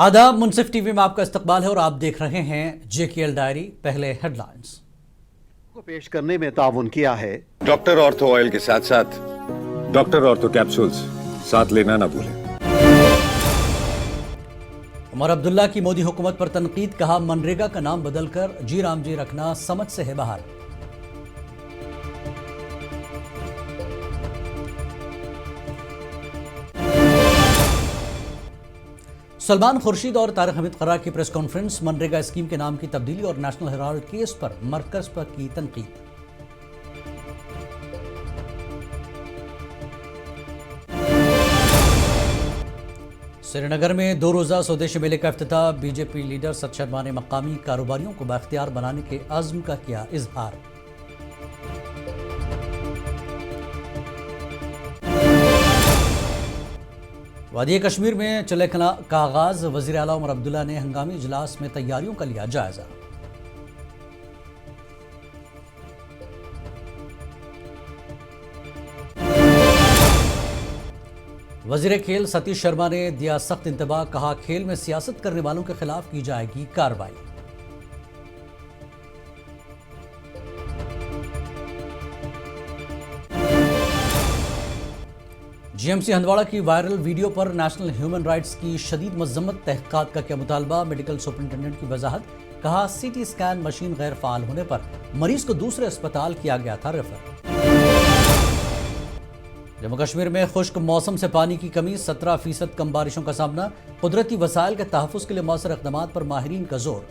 आदाब, मुंसिफ टीवी में आपका इस्तकबाल है और आप देख रहे हैं JKL डायरी। पहले हेडलाइंस को पेश करने में ताउन किया है। डॉक्टर ऑर्थो ऑयल के साथ साथ डॉक्टर ऑर्थो कैप्सूल्स साथ लेना ना भूलें। उमर अब्दुल्ला की मोदी हुकूमत पर तनकीद, कहा मनरेगा का नाम बदलकर जी राम जी रखना समझ से है बाहर। सलमान खुर्शीद और तारिक हमीद क़र्रा की प्रेस कॉन्फ्रेंस, मनरेगा स्कीम के नाम की तब्दीली और नेशनल हेराल्ड केस पर मरकज पर की तनकीद। श्रीनगर में 2 रोज़ा स्वदेशी मेले का इफ्तिताह, बीजेपी लीडर सत शर्मा ने मकामी कारोबारियों को बाख्तियार बनाने के अज़्म का किया इजहार। वादी कश्मीर में चले का आगाज, वज़ीर आला उमर अब्दुल्ला ने हंगामी इजलास में तैयारियों का लिया जायजा। वज़ीर खेल सतीश शर्मा ने दिया सख्त इंतबाह, कहा खेल में सियासत करने वालों के खिलाफ की जाएगी कार्रवाई। GMC हंदवाड़ा की वायरल वीडियो पर नेशनल ह्यूमन राइट्स की शदीद मजम्मत, तहक़ीक़ात का क्या मुतालबा। मेडिकल सुपरिटेंडेंट की वजाहत, कहा CT स्कैन मशीन गैर फाल होने पर मरीज को दूसरे अस्पताल किया गया था रेफर। जम्मू कश्मीर में खुश्क मौसम से पानी की कमी, 17% कम बारिशों का सामना। कुदरती वसाइल के तहफ़्फ़ुज़ के लिए मौसर इक़दामात पर माहिरीन का जोर।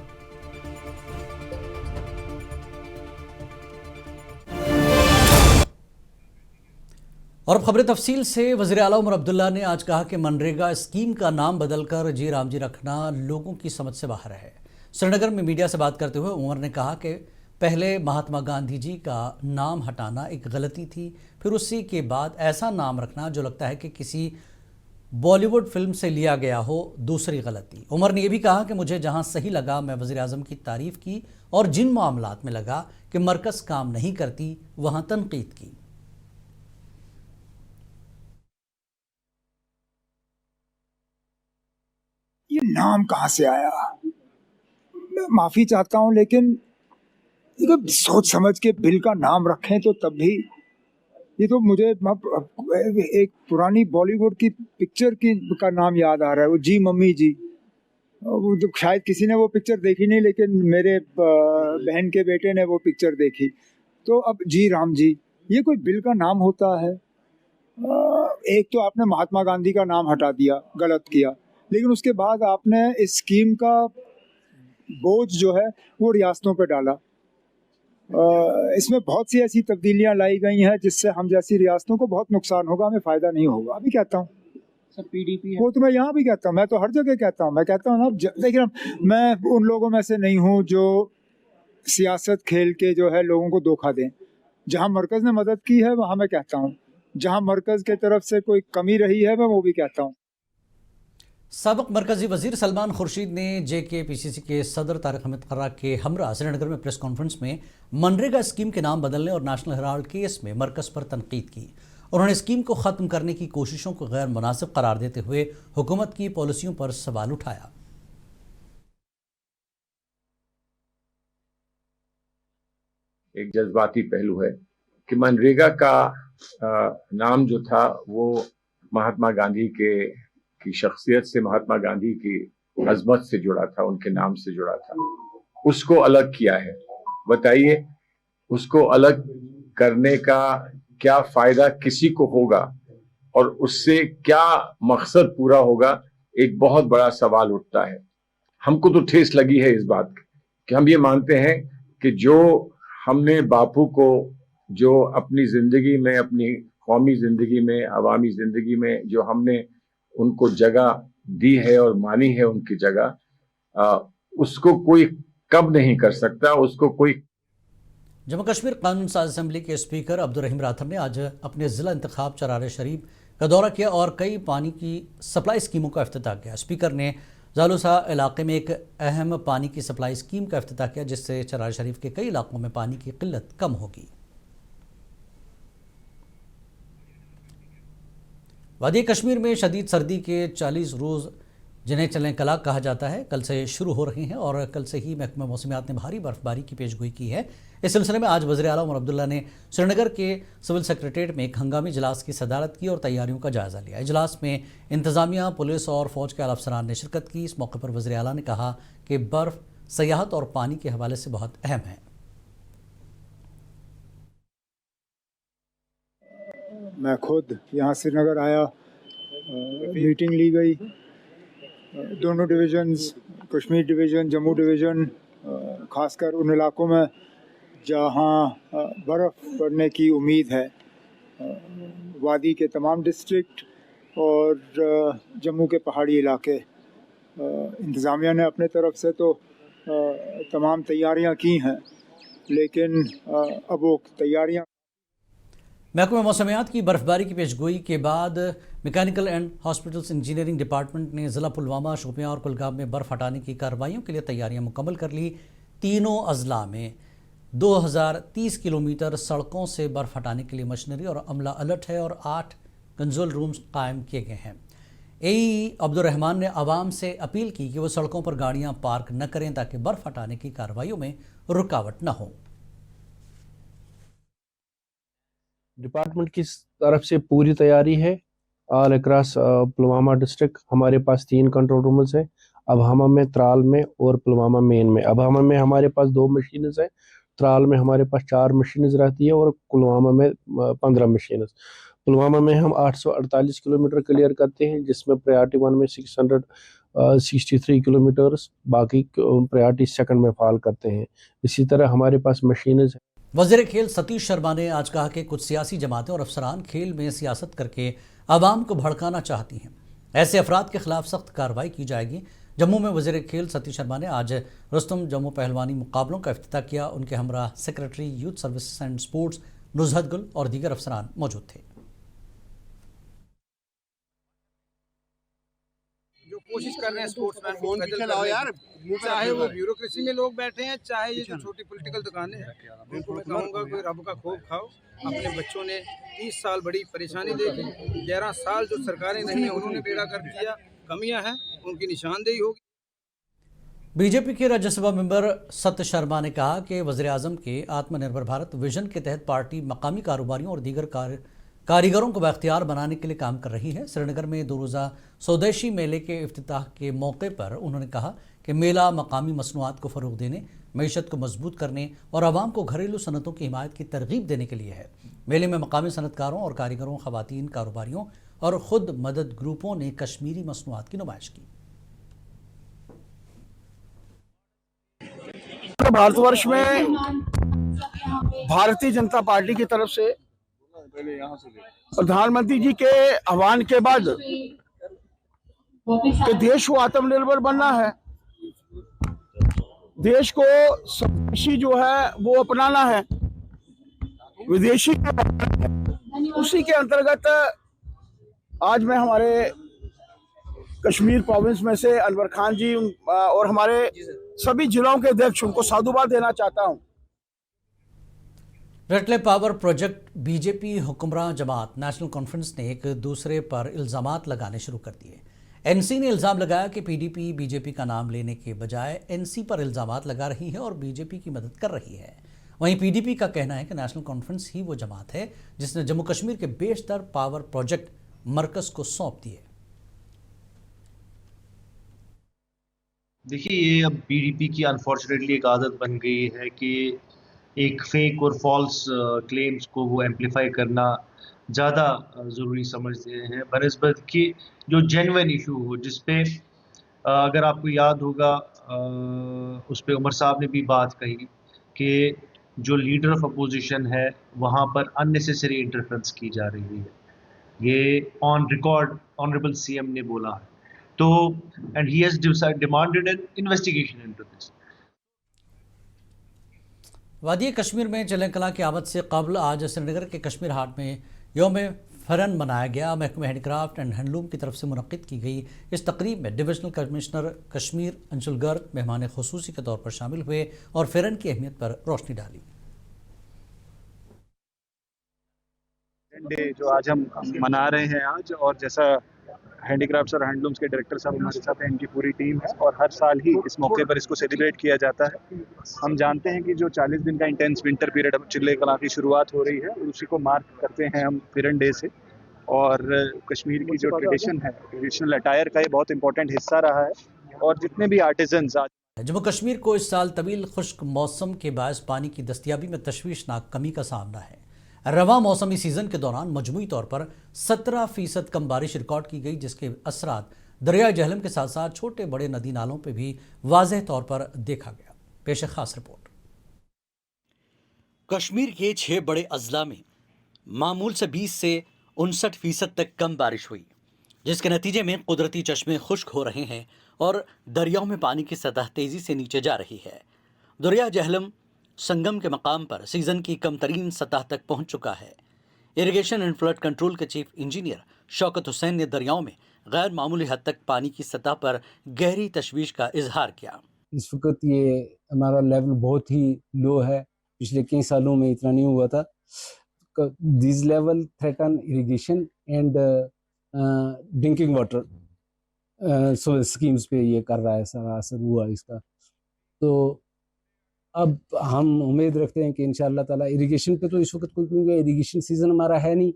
और अब खबरें तफसील से। वज़ीर आला उमर अब्दुल्ला ने आज कहा कि मनरेगा स्कीम का नाम बदलकर जी राम जी रखना लोगों की समझ से बाहर है। श्रीनगर में मीडिया से बात करते हुए उमर ने कहा कि पहले महात्मा गांधी जी का नाम हटाना एक गलती थी, फिर उसी के बाद ऐसा नाम रखना जो लगता है कि किसी बॉलीवुड फिल्म से लिया गया हो, दूसरी गलती। उमर ने यह भी कहा कि मुझे जहां सही लगा मैं वज़ीर आज़म की तारीफ़ की और जिन मामलात में लगा कि मरकज़ काम नहीं करती वहां तनकीद की। ये नाम कहाँ से आया, मैं माफी चाहता हूँ, लेकिन सोच समझ के बिल का नाम रखें तो तब भी। ये तो मुझे एक पुरानी बॉलीवुड की पिक्चर का नाम याद आ रहा है, वो जी मम्मी जी। वो तो शायद किसी ने वो पिक्चर देखी नहीं, लेकिन मेरे बहन के बेटे ने वो पिक्चर देखी। तो अब जी राम जी, ये कोई बिल का नाम होता है? एक तो आपने महात्मा गांधी का नाम हटा दिया, गलत किया, लेकिन उसके बाद आपने इस स्कीम का बोझ जो है वो रियासतों पे डाला। इसमें बहुत सी ऐसी तब्दीलियां लाई गई हैं जिससे हम जैसी रियासतों को बहुत नुकसान होगा, हमें फ़ायदा नहीं होगा। अभी कहता हूँ सब PDP है। वो तो मैं यहाँ भी कहता हूँ, मैं तो हर जगह कहता हूँ। मैं कहता हूँ ना, देखिए मैं उन लोगों में से नहीं हूँ जो सियासत खेल के जो है लोगों को धोखा दें। जहाँ मरकज़ ने मदद की है वहाँ मैं कहता हूँ, जहाँ मरकज़ की तरफ से कोई कमी रही है मैं वो भी कहता हूँ। साबिक मरकजी वजीर सलमान खुर्शीद ने JKPCC के सदर तारिक हमीद क़र्रा के हमरा श्रीनगर में प्रेस कॉन्फ्रेंस में मनरेगा स्कीम के नाम बदलने और नेशनल हेराल्ड केस में मरकज़ पर तनकीद की। उन्होंने स्कीम को ख़त्म करने की कोशिशों को गैर मुनासिब करार देते हुए हुकूमत की पॉलिसियों पर सवाल उठाया। एक जज्बाती पहलू है कि मनरेगा का नाम जो था वो महात्मा गांधी की शख्सियत से, महात्मा गांधी की अजमत से जुड़ा था, उनके नाम से जुड़ा था। उसको अलग किया है। बताइए, उसको अलग करने का क्या फायदा किसी को होगा और उससे क्या मकसद पूरा होगा, एक बहुत बड़ा सवाल उठता है। हमको तो ठेस लगी है इस बात की कि हम ये मानते हैं कि जो हमने बापू को, जो अपनी जिंदगी में, अपनी कौमी जिंदगी में, अवामी जिंदगी में जो हमने उनको जगह दी है और मानी है उनकी जगह, उसको कोई कम नहीं कर सकता, उसको कोई। जम्मू कश्मीर कानून साज असम्बली के स्पीकर अब्दुल रहीम राथर ने आज अपने ज़िला इंतखाब चरार शरीफ का दौरा किया और कई पानी की सप्लाई स्कीमों का इफ्तिताह किया। स्पीकर ने जालूसा इलाके में एक अहम पानी की सप्लाई स्कीम का इफ्तिताह किया, जिससे चरार शरीफ के कई इलाकों में पानी की किल्लत कम होगी। वादी कश्मीर में शदीद सर्दी के 40 रोज़ जिन्हें चलें कला कहा जाता है, कल से शुरू हो रही हैं और कल से ही महकमा मौसमियात ने भारी बर्फबारी की पेशगोई की है। इस सिलसिले में आज वज़ीर आला उमर अब्दुल्ला ने श्रीनगर के सिविल सेक्रेटेरिएट में एक हंगामी इजलास की सदारत की और तैयारियों का जायजा लिया। इजलास में इंतजामिया, पुलिस और फौज के आला अफसरान ने शिरकत की। इस मौके पर वज़ीर आला ने कहा कि बर्फ़ सयाहत और पानी के हवाले से बहुत अहम है। मैं खुद यहाँ श्रीनगर आया, मीटिंग ली गई। दोनों divisions, Kashmir division, Jammu division, ख़ासकर उन इलाकों में जहाँ बर्फ़ पड़ने की उम्मीद है, वादी के तमाम डिस्ट्रिक्ट और जम्मू के पहाड़ी इलाके। इंतज़ामिया ने अपने तरफ से तो तमाम तैयारियां की हैं, लेकिन अब वो तैयारियां। महकमा मौसमियात की बर्फबारी की पेशगोई के बाद mechanical and hospitals engineering department ने ज़िला पुलवामा, शोपियां और कुलगाम में बर्फ़ हटाने की कार्रवाइयों के लिए तैयारियां मुकम्मल कर ली। तीनों अजला में 2030 किलोमीटर सड़कों से बर्फ़ हटाने के लिए मशीनरी और अमला अलर्ट है और 8 कंट्रोल रूम्स कायम किए गए हैं। AE अब्दुर्रहमान ने आवाम से अपील की कि वो सड़कों पर गाड़ियां पार्क न करें ताकि बर्फ़ हटाने की कार्रवाइयों में रुकावट न हो। डिपार्टमेंट की तरफ से पूरी तैयारी है। ऑल अक्रॉस पुलवामा डिस्ट्रिक्ट हमारे पास 3 कंट्रोल रूम्स है, अबहमा में, त्राल में और पुलवामा मेन में। अबहमा में हमारे पास 2 मशीन्स है, त्राल में हमारे पास 4 मशीन्स रहती है और पुलवामा में 15 मशीन्स। पुलवामा में हम 848 किलोमीटर क्लियर करते हैं, जिसमें प्रायोरिटी 1 में 663 किलोमीटर्स, बाकी प्रायोरिटी 2 में फॉल करते हैं। इसी तरह हमारे पास मशीन्स है। वज़ीर खेल सतीश शर्मा ने आज कहा कि कुछ सियासी जमातें और अफसरान खेल में सियासत करके आवाम को भड़काना चाहती हैं। ऐसे अफराद के खिलाफ सख्त कार्रवाई की जाएगी। जम्मू में वज़ीर खेल सतीश शर्मा ने आज रुस्तम जम्मू पहलवानी मुकाबलों का इफ्तिताह किया। उनके हमरा secretary youth services and sports Nuzhat Gul और दीगर अफसरान मौजूद थे। जो कोशिश कर रहे हैं स्पोर्ट्समैन को खजल करने यार, चाहे वो ब्यूरोक्रेसी में लोग बैठे हैं, चाहे ये जो छोटी पॉलिटिकल दुकानें हैं, उनको मैं कहूँगा कोई रब का खौफ खाओ। अपने बच्चों ने 30 साल बड़ी परेशानी देखी, 11 साल जो सरकारें रही हैं उन्होंने बेड़ा कर दिया। कमियां हैं, उनकी निशानदेही होगी। बीजेपी के राज्यसभा मेंबर सत्य शर्मा ने कहा कि वज़ीर आज़म के आत्मनिर्भर भारत विजन के तहत पार्टी मकामी कारोबारियों और दीगर कारीगरों को बाख्तियार बनाने के लिए काम कर रही है। श्रीनगर में 2 रोज़ा स्वदेशी मेले के इफ्तिताह के मौके पर उन्होंने कहा कि मेला मकामी मसनूआत को फ़रोग़ देने, मईशत को मजबूत करने और आवाम को घरेलू सनतों की हिमायत की तरगीब देने के लिए है। मेले में मकामी सनतकारों और कारीगरों, ख़वातीन कारोबारियों और ख़ुद मदद ग्रुपों ने कश्मीरी मसनूआत की नुमाइश की। भारतवर्ष में भारतीय जनता पार्टी की तरफ से प्रधानमंत्री जी के आह्वान के बाद कि देश को आत्मनिर्भर बनना है, देश को स्वदेशी जो है वो अपनाना है, विदेशी उसी के अंतर्गत आज मैं हमारे कश्मीर प्रोविंस में से अनवर खान जी और हमारे सभी जिलों के अध्यक्ष उनको साधुवाद देना चाहता हूं। रेड पावर प्रोजेक्ट बीजेपी हुक्मरान जमात नेशनल कॉन्फ्रेंस ने एक दूसरे पर इल्ज़ामात लगाने शुरू कर दिए। एनसी ने इल्ज़ाम लगाया कि पीडीपी बीजेपी का नाम लेने के बजाय एनसी पर इल्ज़ामात लगा रही है और बीजेपी की मदद कर रही है। वहीं पीडीपी का कहना है कि नेशनल कॉन्फ्रेंस ही वो जमात है जिसने जम्मू कश्मीर के बेशतर पावर प्रोजेक्ट मरकज को सौंप दिए। देखिए, ये अब पीडीपी की अनफॉर्चुनेटली एक आदत बन गई है कि एक फेक और फॉल्स क्लेम्स को वो एम्पलीफाई करना ज़्यादा ज़रूरी समझते हैं बनिस्बत कि जो जेन्युइन इशू हो, जिस पे अगर आपको याद होगा उस पे उमर साहब ने भी बात कही कि जो लीडर ऑफ अपोजिशन है वहाँ पर अननेसेसरी इंटरफेरेंस की जा रही है। ये ऑन रिकॉर्ड ऑनरेबल सीएम ने बोला है। तो and he has demanded N investigation into this. वादी कश्मीर में चलें कला की आमद से कबल आज श्रीनगर के कश्मीर हाट में यौम फ़रन मनाया गया। महकमा हैंडक्राफ्ट एंड हैंडलूम की तरफ से मुनक़्क़िद की गई इस तकरीब में डिविजनल कमिश्नर कश्मीर अंशुल गर्ग मेहमान ख़ुसूसी के तौर पर शामिल हुए और फ़रन की अहमियत पर रोशनी डाली। डे जो आज हम मना रहे हैं आज, और जैसा हैंडीक्राफ्ट्स और हैंडलूम्स के डायरेक्टर साहब हमारे साथ हैं, इनकी पूरी टीम है और हर साल ही इस मौके पर इसको सेलिब्रेट किया जाता है। हम जानते हैं कि जो 40 दिन का इंटेंस विंटर पीरियड अब चिल्ले कला की शुरुआत हो रही है, उसी को मार्क करते हैं हम फिरन डे से। और कश्मीर की जो ट्रेडिशन है, ट्रेडिशनल अटायर का ये बहुत इंपॉर्टेंट हिस्सा रहा है और जितने भी आर्टिजन्स आज जम्मू कश्मीर को इस साल तवील खुश्क मौसम के बायस पानी की दस्तियाबी में तशवीशनाक कमी का सामना है। रवा मौसमी सीजन के दौरान मजमूई तौर पर 17% कम बारिश रिकॉर्ड की गई, जिसके असरात दरिया जहलम के साथ साथ छोटे बड़े नदी नालों पर भी वाज़ेह तौर पर देखा गया। पेश खास रिपोर्ट। कश्मीर के 6 बड़े अजला में मामूल से 20 से 59% तक कम बारिश हुई, जिसके नतीजे में कुदरती चश्मे खुश्क हो रहे हैं और दरियाओं में पानी की सतह तेजी से नीचे जा रही है। दरिया जहलम संगम के मकाम पर सीजन की कम तरीन सतह तक पहुंच चुका है। इरिगेशन एंड फ्लड कंट्रोल के चीफ इंजीनियर शौकत हुसैन ने दरियाओं में गैर मामूली हद तक पानी की सतह पर गहरी तशवीश का इजहार किया। इस वक्त ये हमारा लेवल बहुत ही लो है, पिछले कई सालों में इतना नहीं हुआ था। This level threaten irrigation and drinking water schemes पे ये कर रहा है, सारा असर हुआ इसका। तो अब हम उम्मीद रखते हैं कि इंशाअल्लाह ताला इरिगेशन पे तो इस वक्त कोई, क्योंकि इरिगेशन सीजन हमारा है नहीं,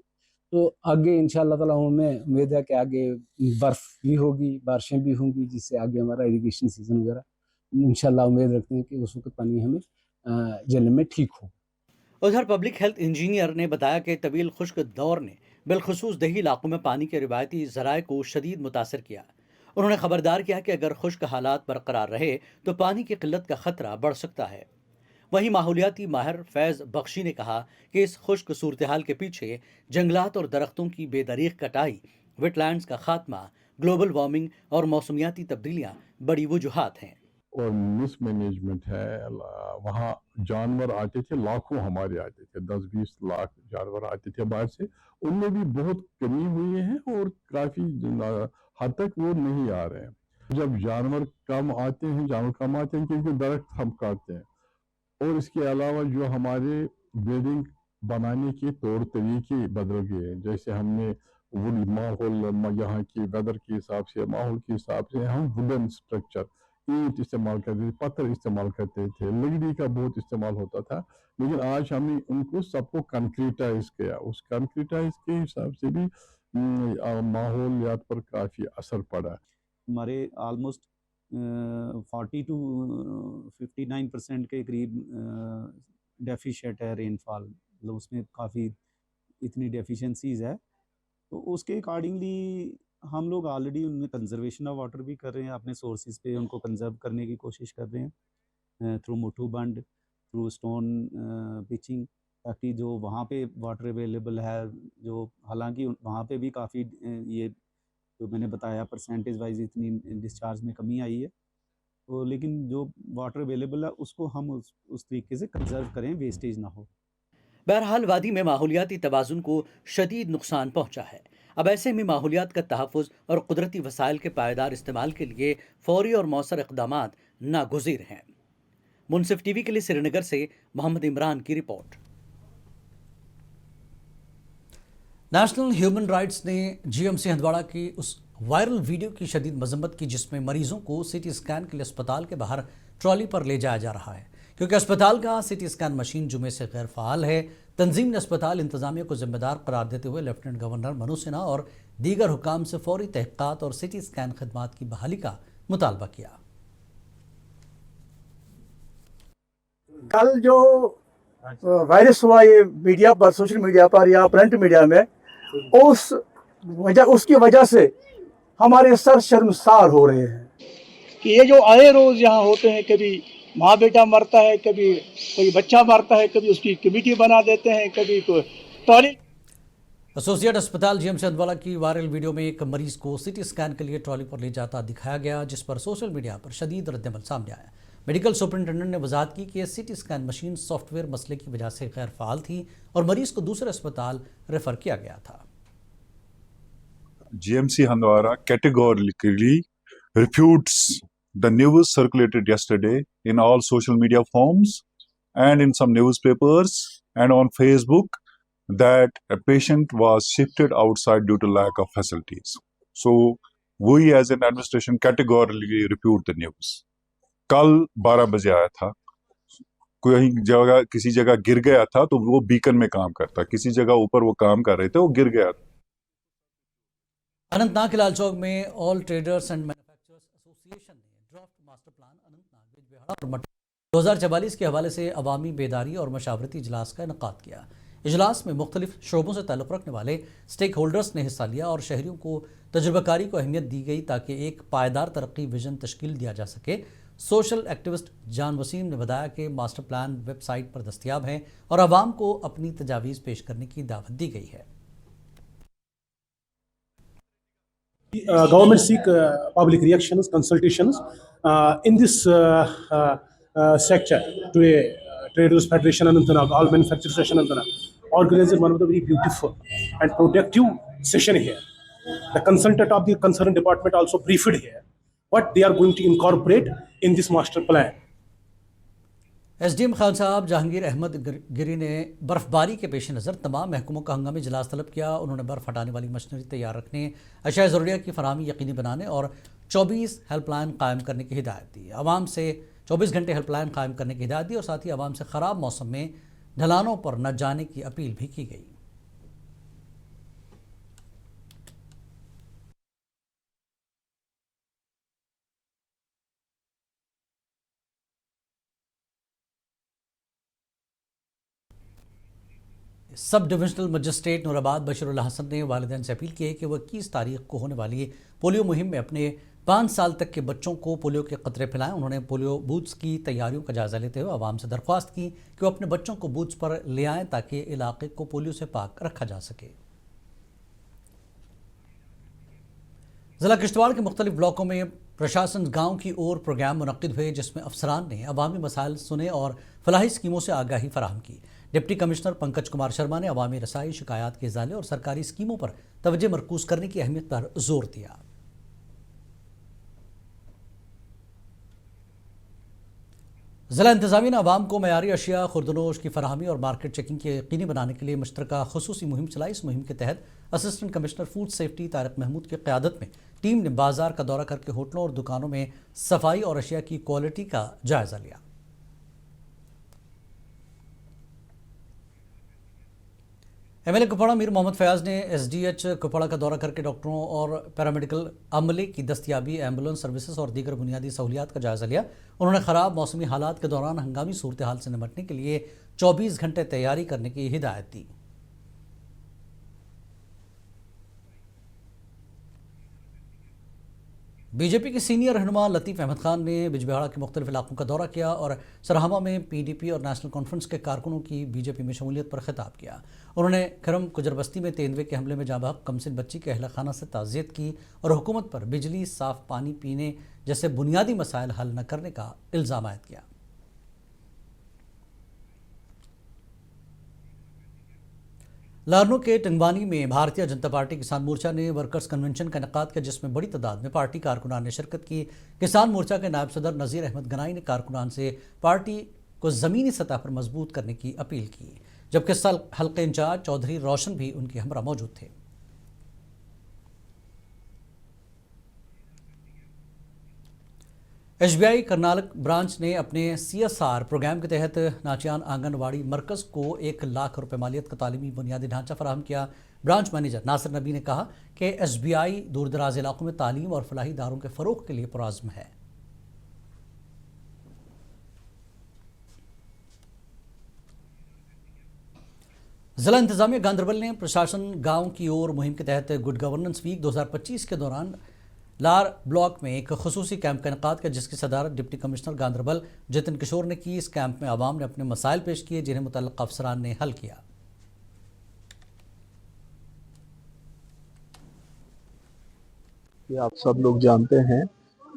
तो आगे इंशाअल्लाह ताला हमें उम्मीद है कि आगे बर्फ भी होगी, बारिशें भी होंगी, जिससे आगे हमारा इरिगेशन सीजन वगैरह इंशाअल्लाह उम्मीद रखते हैं कि उस वक्त पानी हमें जलने में ठीक हो। उधर पब्लिक हेल्थ इंजीनियर ने बताया कि तवील खुश्क दौर ने बिलखुसूस दही इलाकों में पानी के रिवायती ज़राए को शदीद मुतासर किया। उन्होंने खबरदार किया कि अगर खुश्क हालात बरकरार रहे तो पानी की किल्लत का खतरा बढ़ सकता है। वहीं माहौलियाती माहिर फैज़ बख्शी ने कहा कि इस खुश्क सूरत हाल के पीछे जंगलात और दरख्तों की बेदरीग कटाई, वेटलैंड्स का खात्मा, ग्लोबल वार्मिंग और मौसमियाती तब्दीलियां बड़ी वजूहात हैं। और मिसमैनेजमेंट है। वहाँ जानवर आते थे, लाखों हमारे आते थे, 10-20 लाख जानवर आते थे बाहर से, उनमें भी बहुत कमी हुई है और काफ़ी हद तक वो नहीं आ रहे हैं। जब जानवर कम आते हैं क्योंकि दरख्त हम काटते हैं, और इसके अलावा जो हमारे बिल्डिंग बनाने के तौर तरीके बदल गए हैं। जैसे हमने वुड माहौल, यहाँ की वेदर के हिसाब से, माहौल के हिसाब से हम वुडन स्ट्रक्चर, ईंट इस्तेमाल करते थे, पत्थर इस्तेमाल करते थे, लकड़ी का बहुत इस्तेमाल होता था। लेकिन आज हमने उनको सबको कंक्रीटाइज किया। उस कंक्रीटाइज के हिसाब से भी माहौलियात पर काफ़ी असर पड़ा। हमारे ऑलमोस्ट 40 to 59% के करीब डेफिशिएंट है रेनफॉल, मतलब उसमें काफ़ी इतनी डेफिशिएंसीज है। तो उसके अकॉर्डिंगली हम लोग ऑलरेडी उनमें कंजर्वेशन ऑफ वाटर भी कर रहे हैं, अपने सोर्सेज पे उनको कंजर्व करने की कोशिश कर रहे हैं थ्रू मोटू बंड, थ्रू स्टोन पिचिंग, ताकि जो वहाँ पे वाटर अवेलेबल है, जो हालांकि वहाँ पे भी काफ़ी ये जो मैंने बताया परसेंटेज वाइज इतनी डिस्चार्ज में कमी आई है, तो लेकिन जो वाटर अवेलेबल है उसको हम उस तरीके से कंजर्व करें, वेस्टेज ना हो। बहरहाल वादी में माहौलियाती तवाज़ुन को शदीद नुकसान पहुंचा है। अब ऐसे में माहौलियात का तहफ़्फ़ुज़ और कुदरती वसाइल के पायदार इस्तेमाल के लिए फौरी और मौसर इक़दामात नागुज़ीर हैं। मुनसिफ टीवी के लिए श्रीनगर से मोहम्मद इमरान की रिपोर्ट। नेशनल ह्यूमन राइट्स ने जीएमसी हंदवाड़ा की उस वायरल वीडियो की शदीद मजम्मत की जिसमें मरीजों को सीटी स्कैन के लिए अस्पताल के बाहर ट्रॉली पर ले जाया जा रहा है, क्योंकि अस्पताल का सीटी स्कैन मशीन जुमे से गैर फ़ाल है। तंजीम ने अस्पताल इंतजामिया को जिम्मेदार करार देते हुए लेफ्टिनेंट गवर्नर मनोज सिन्हा और दीगर हुकाम से फौरी तहक़ीक़ात और सीटी स्कैन खदमात की बहाली का मुतालबा किया। कल जो वायरस हुआ ये मीडिया पर, सोशल मीडिया पर या प्रिंट मीडिया में, उसकी वजह से हमारे सर शर्मसार हो रहे हैं कि ये जो आए रोज यहाँ होते हैं, कभी माँ बेटा मरता है, कभी कोई बच्चा मरता है, कभी उसकी कमेटी बना देते हैं, कभी कोई टॉयलेट। एसोसिएट अस्पताल जीएमसी हंदवाड़ा की वायरल वीडियो में एक मरीज को सीटी स्कैन के लिए ट्रॉली पर ले जाता दिखाया गया, जिस पर सोशल मीडिया पर शदीद रद्दमल सामने आया। मेडिकल सुपरिटेंडेंट ने वजाहत की कि सीटी स्कैन मशीन सॉफ्टवेयर मसले की वजह से गैर फाल थी और मरीज को दूसरे अस्पताल रेफर किया गया था। GMC Handwara categorically refutes the news circulated yesterday in all social media forms and in some newspapers and on Facebook that a patient was shifted outside due to lack of facilities. So we as an administration categorically refute the news. कल 12 बजे आया था, कोई जगह किसी जगह गिर गया था तो वो बीकन में काम करता, किसी जगह ऊपर वो काम कर रहे थे, वो गिर गया। अनंतनाग के लाल चौक में all traders and manufacturers association ने draft master plan Anantnag Bijbehara और मट 2044 के हवाले से अवामी बेदारी और मशावरती इजलास का इनकाद किया। इजलास में मुख्तलिफ शोबों से ताल्लुक़ रखने वाले स्टेक होल्डर्स ने हिस्सा लिया और शहरियों को तजुर्बाकारी को अहमियत दी गई ताकि एक पायदार तरक्की विजन तश्कील दिया जा सके। सोशल एक्टिविस्ट जान वसीम ने बताया कि मास्टर प्लान वेबसाइट पर दस्तियाब है और आवाम को अपनी तजावीज़ पेश करने की दावत दी गई है। Government seek public reactions, consultations in this sector. Today, Traders Federation Anantnag, All Manufacturers Session Anantnag, organized one of the very beautiful and productive session here. The consultant of the concerned department also briefed here what they are going to incorporate in this master plan. SDM Khan साहब जहांगीर अहमद गिरी ने बर्फबारी के पेश नज़र तमाम महकमों का हंगामी इजलास तलब किया। उन्होंने बर्फ हटाने वाली मशीनरी तैयार रखने, अशिया ज़रूरिया की फराहमी यकीनी बनाने और 24 हेल्पलाइन कायम करने की हिदायत दी। आवाम से 24 घंटे हेल्पलाइन कायम करने की हिदायत दी और साथ ही आवाम से ख़राब मौसम में ढलानों पर न जाने की अपील भी की गई। Sub divisional magistrate Noorabad Bashirul Hasan ने वालिदैन से अपील की है कि वह 21 तारीख को होने वाली पोलियो मुहिम में अपने 5 साल तक के बच्चों को पोलियो के कतरे पिलाएं। उन्होंने पोलियो बूथ्स की तैयारियों का जायजा लेते हुए आवाम से दरख्वास्त की कि वो अपने बच्चों को बूथ्स पर ले आएं ताकि इलाके को पोलियो से पाक रखा जा सके। ज़िला किश्तवाड़ के मुख्तलिफ ब्लॉकों में प्रशासन गाँव की ओर प्रोग्राम मुनक्किद हुए जिसमें अफसरान ने अवामी मसाइल सुने और फलाही स्कीमों से आगाही फराहम की। डिप्टी कमिश्नर पंकज कुमार शर्मा ने अवामी रसाई, शिकायत के इजाले और सरकारी स्कीमों पर तवज्जो मरकूज करने की अहमियत पर जोर दिया। ज़िला इंतज़ामिया ने अवाम को मयारी अशिया खुर्दनोश की फराहमी और मार्केट चेकिंग की यकीनी बनाने के लिए मुश्तरका खुसूसी मुहिम चलाई। इस मुहिम के तहत assistant commissioner food safety Tariq Mahmood की क़यादत में टीम ने बाजार का दौरा करके होटलों और दुकानों में सफाई और अशिया की क्वालिटी का जायजा लिया। एमएलए कुपवाड़ा मीर मोहम्मद फयाज ने एसडीएच कुपवाड़ा का दौरा करके डॉक्टरों और पैरामेडिकल अमले की दस्तियाबी, एम्बुलेंस सर्विसेज और दीगर बुनियादी सहूलियात का जायजा लिया। उन्होंने ख़राब मौसमी हालात के दौरान हंगामी सूरत हाल से निपटने के लिए 24 घंटे तैयारी करने की हिदायत दी। बीजेपी के सीनियर रहनुमा लतीफ़ अहमद खान ने बिजबिहाड़ा के मुख्तलिफ इलाकों का दौरा किया और सरहमा में पीडीपी और नेशनल कॉन्फ्रेंस के कारकुनों की बीजेपी में शमूलियत पर खिताब किया। उन्होंने खरम कुजरबस्ती में तेंदुए के हमले में जाँबहक कमसिन बच्ची के अहल खाना से ताज़ियत की और हुकूमत पर बिजली, साफ़ पानी पीने जैसे बुनियादी मसाइल हल न करने का इल्ज़ाम आयद किया। लारनू के टंगवानी में भारतीय जनता पार्टी किसान मोर्चा ने वर्कर्स कन्वेंशन का इनेकाद किया जिसमें बड़ी तादाद में पार्टी कारकुनान ने शिरकत की। किसान मोर्चा के नायब सदर नज़ीर अहमद गनाई ने कारकुनान से पार्टी को ज़मीनी सतह पर मजबूत करने की अपील की, जबकि हल्के इंचार्ज चौधरी रोशन भी उनके हमरा मौजूद थे। एसबीआई करनाल ब्रांच ने अपने CSR प्रोग्राम के तहत नाचियान आंगनवाड़ी मरकज़ को 1 लाख रुपए मालियत का तालीमी बुनियादी ढांचा फराहम किया। ब्रांच मैनेजर नासिर नबी ने कहा कि एसबीआई दूर दराज इलाकों में तालीम और फलाही इदारों के फ़रोग़ के लिए पुरअज़्म है। ज़िला इंतज़ामिया गांदरबल ने प्रशासन गाँव की ओर मुहिम के तहत गुड गवर्नेंस वीक 2025 के दौरान लार ब्लॉक में एक खुसूसी कैंप का इनेकाद किया जिसकी सदारत डिप्टी कमिश्नर गांदरबल जतिन किशोर ने की। इस कैंप में आवाम ने अपने मसाइल पेश किए जिन्हें मुतल्लिक़ अफसरान ने हल किया। आप सब लोग जानते हैं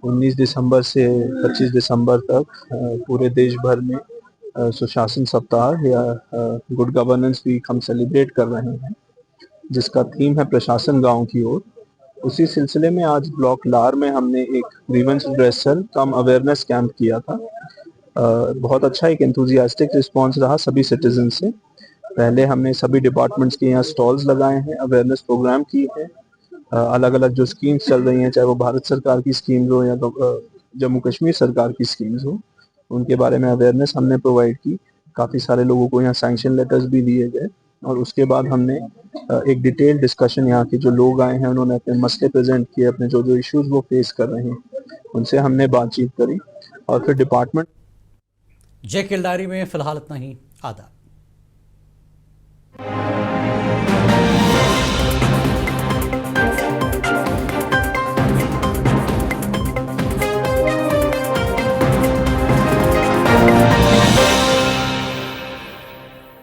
19 दिसंबर से 25 दिसंबर तक पूरे देश भर में सुशासन सप्ताह या गुड गवर्नेंस वीक हम सेलिब्रेट कर रहे हैं जिसका थीम है प्रशासन गांव की ओर। उसी सिलसिले में आज ब्लॉक लार में हमने एक ग्रीवेंस रेड्रेसल कम अवेयरनेस कैंप किया था। बहुत अच्छा एक एंथुजियास्टिक रिस्पांस रहा सभी सिटीजन से। पहले हमने सभी डिपार्टमेंट्स के यहाँ स्टॉल्स लगाए हैं, अवेयरनेस प्रोग्राम किए हैं अलग अलग जो स्कीम्स चल रही हैं, चाहे वो भारत सरकार की स्कीम्स हो या तो जम्मू कश्मीर सरकार की स्कीम्स हो, उनके बारे में अवेयरनेस हमने प्रोवाइड की। काफ़ी सारे लोगों को यहाँ सैंक्शन लेटर्स भी दिए गए और उसके बाद हमने एक डिटेल डिस्कशन, यहाँ के जो लोग आए हैं उन्होंने अपने मसले प्रेजेंट किए, अपने जो जो इश्यूज वो फेस कर रहे हैं उनसे हमने बातचीत करी और फिर डिपार्टमेंट। जय किल डायरी में फिलहाल इतना ही। आदाब।